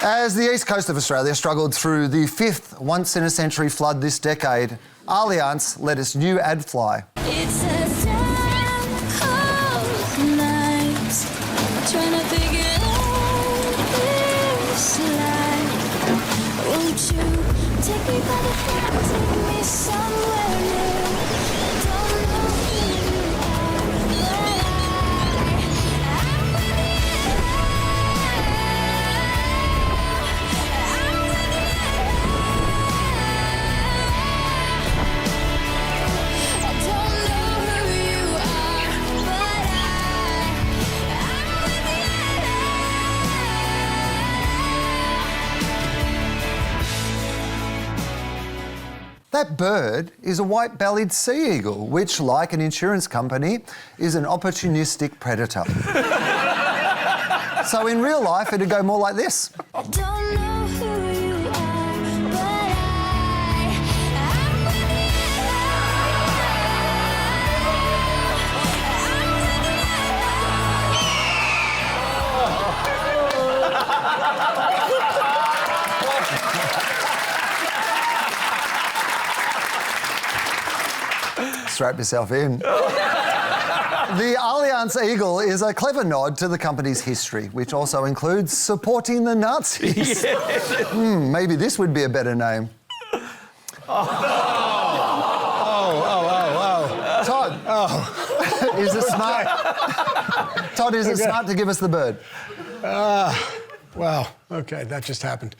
As the east coast of Australia struggled through the fifth once-in-a-century flood this decade, Allianz let its new ad fly. It's a damn cold night, trying to figure out this life. Won't you take me by the hand, take me somewhere new? Don't know who you are, but I'm with you. I don't know who you are, but I'm with That bird is a white-bellied sea eagle, which, like an insurance company, is an opportunistic predator. So in real life, it'd go more like this. I don't know who you are, but I'm with Strap yourself in. The Allianz Eagle is a clever nod to the company's history, which also includes supporting the Nazis. Maybe this would be a better name. Todd. Is it smart? Todd, is it smart to give us the bird? Well, okay, that just happened.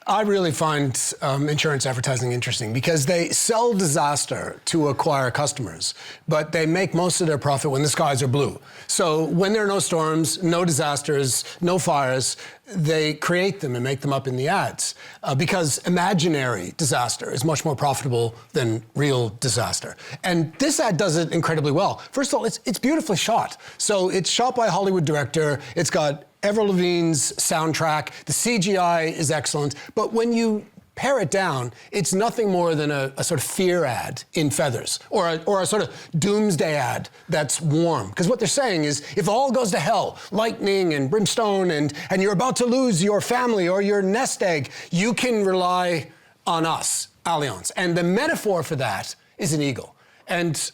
I really find insurance advertising interesting because they sell disaster to acquire customers, but they make most of their profit when the skies are blue. So when there are no storms, no disasters, no fires, they create them and make them up in the ads because imaginary disaster is much more profitable than real disaster. And this ad does it incredibly well. First of all, it's beautifully shot. So it's shot by a Hollywood director. It's got Avril Lavigne's soundtrack. The CGI is excellent. But when you pare it down, it's nothing more than a sort of fear ad in feathers or a sort of doomsday ad that's warm. Because what they're saying is, if all goes to hell, lightning and brimstone, and you're about to lose your family or your nest egg, you can rely on us, Allianz. And the metaphor for that is an eagle. And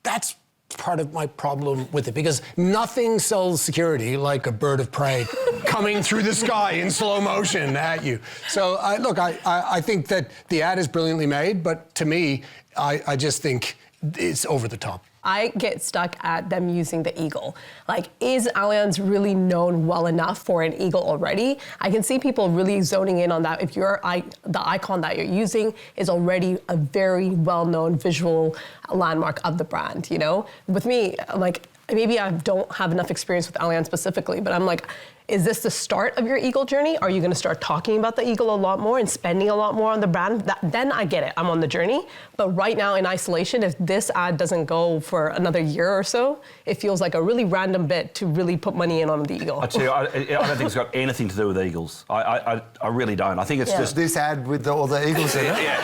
that's part of my problem with it, because nothing sells security like a bird of prey coming through the sky in slow motion at you. So, I think that the ad is brilliantly made, but to me, I just think it's over the top. I get stuck at them using the eagle. Like, is Allianz really known well enough for an eagle already? I can see people really zoning in on that if the icon that you're using is already a very well-known visual landmark of the brand, you know? With me, like, maybe I don't have enough experience with Allianz specifically, but I'm like, is this the start of your eagle journey? Are you gonna start talking about the eagle a lot more and spending a lot more on the brand? Then I get it, I'm on the journey. But right now in isolation, if this ad doesn't go for another year or so, it feels like a really random bit to really put money in on the eagle. I tell you, I don't think it's got anything to do with eagles. I really don't. I think it's just... This ad with all the eagles in it? Yeah,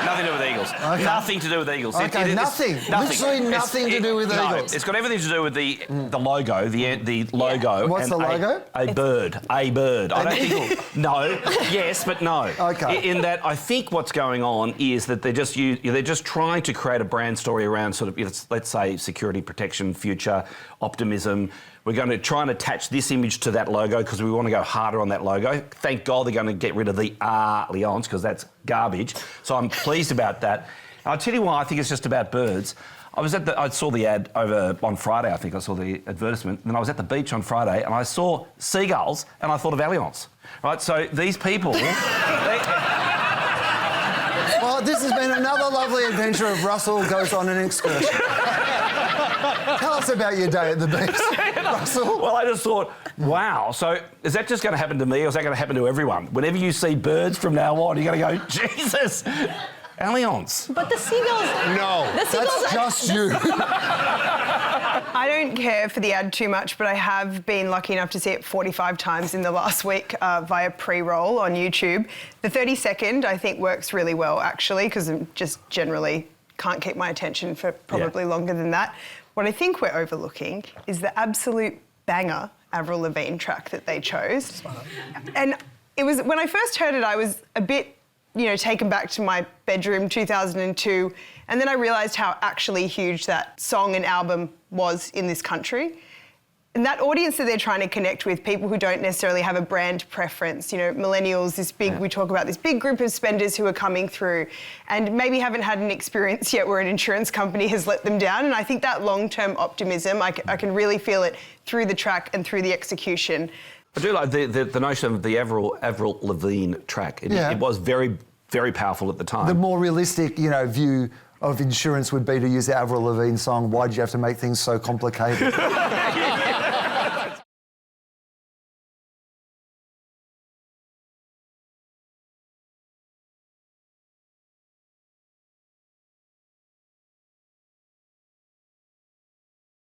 nothing to do with the eagles. Okay. Nothing to do with the eagles. Okay, nothing. Literally nothing to do with the eagles. It's got everything to do with the logo, the logo. What's the logo? A bird. I don't eagle. think... No. Yes, but no. Okay. In that, I think what's going on is that they're just trying to create a brand story around sort of, let's say, security, protection, future, optimism. We're going to try and attach this image to that logo because we want to go harder on that logo. Thank God they're going to get rid of the Allianz because that's garbage. So I'm pleased about that. And I'll tell you why I think it's just about birds. I saw the ad over on Friday, I think I saw the advertisement, and I was at the beach on Friday and I saw seagulls and I thought of Allianz. Right, so these people... Well, this has been another lovely adventure of Russell Goes on an Excursion. Tell us about your day at the beach, Russell. Well, I just thought, wow, so is that just going to happen to me or is that going to happen to everyone? Whenever you see birds from now on, you're going to go, Jesus, Allianz. But the seagulls... No, that's just you. I don't care for the ad too much, but I have been lucky enough to see it 45 times in the last week via pre-roll on YouTube. The 30-second, I think, works really well, actually, because I'm just generally can't keep my attention for probably longer than that. What I think we're overlooking is the absolute banger Avril Lavigne track that they chose. And it was, when I first heard it, I was a bit, taken back to my bedroom, 2002. And then I realised how actually huge that song and album was in this country. And that audience that they're trying to connect with, people who don't necessarily have a brand preference, millennials, we talk about this big group of spenders who are coming through and maybe haven't had an experience yet where an insurance company has let them down. And I think that long-term optimism, I can really feel it through the track and through the execution. I do like the notion of the Avril Lavigne track. It was very, very powerful at the time. The more realistic, view of insurance would be to use the Avril Lavigne song, "Why'd you have to make things so complicated?"